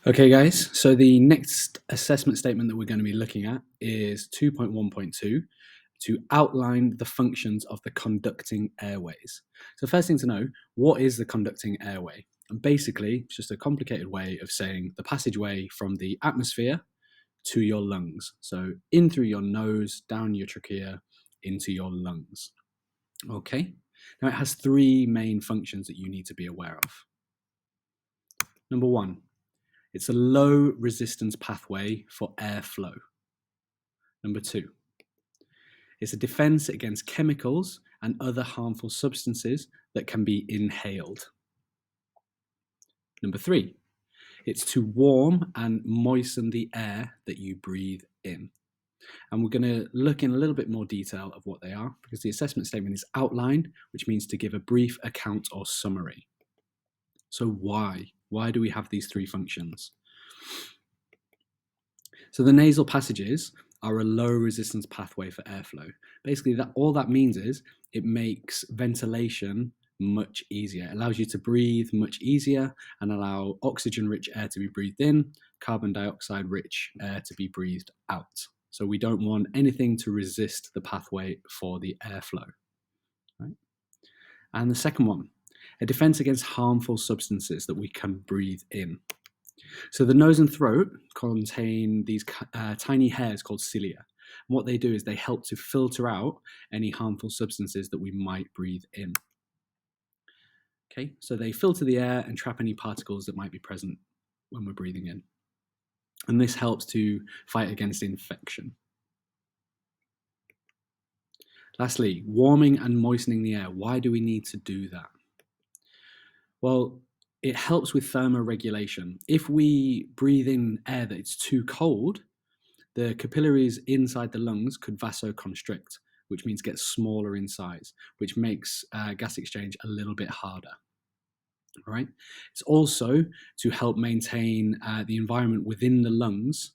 Okay, guys, so the next assessment statement that we're going to be looking at is 2.1.2 to outline the functions of the conducting airways. So, first thing to know, what is the conducting airway? And basically, it's just a complicated way of saying the passageway from the atmosphere to your lungs. So, in through your nose, down your trachea, into your lungs. Okay, now it has three main functions that you need to be aware of. Number one, it's a low resistance pathway for airflow. Number two, it's a defense against chemicals and other harmful substances that can be inhaled. Number three, it's to warm and moisten the air that you breathe in. And we're going to look in a little bit more detail of what they are because the assessment statement is outlined, which means to give a brief account or summary. So why? Why do we have these three functions? So the nasal passages are a low resistance pathway for airflow. Basically, all that means is it makes ventilation much easier. It allows you to breathe much easier and allow oxygen-rich air to be breathed in, carbon dioxide-rich air to be breathed out. So we don't want anything to resist the pathway for the airflow. Right? And the second one, a defense against harmful substances that we can breathe in. So the nose and throat contain these tiny hairs called cilia. And what they do is they help to filter out any harmful substances that we might breathe in. Okay, so they filter the air and trap any particles that might be present when we're breathing in. And this helps to fight against infection. Lastly, warming and moistening the air. Why do we need to do that? Well, it helps with thermoregulation. If we breathe in air that's too cold, the capillaries inside the lungs could vasoconstrict, which means get smaller in size, which makes gas exchange a little bit harder. All right. It's also to help maintain the environment within the lungs,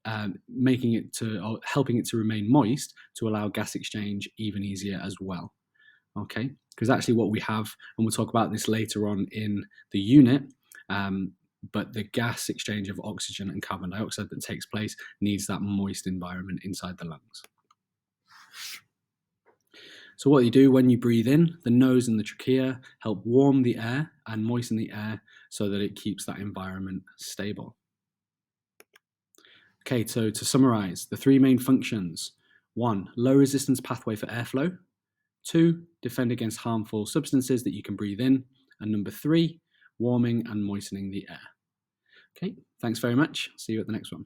helping it to remain moist to allow gas exchange even easier as well. Okay, because actually what we have, and we'll talk about this later on in the unit, but the gas exchange of oxygen and carbon dioxide that takes place needs that moist environment inside the lungs. So what you do when you breathe in, the nose and the trachea help warm the air and moisten the air so that it keeps that environment stable. Okay, so to summarize, the three main functions: 1, low resistance pathway for airflow; 2, defend against harmful substances that you can breathe in; and number 3, warming and moistening the air. Okay, thanks very much. See you at the next one.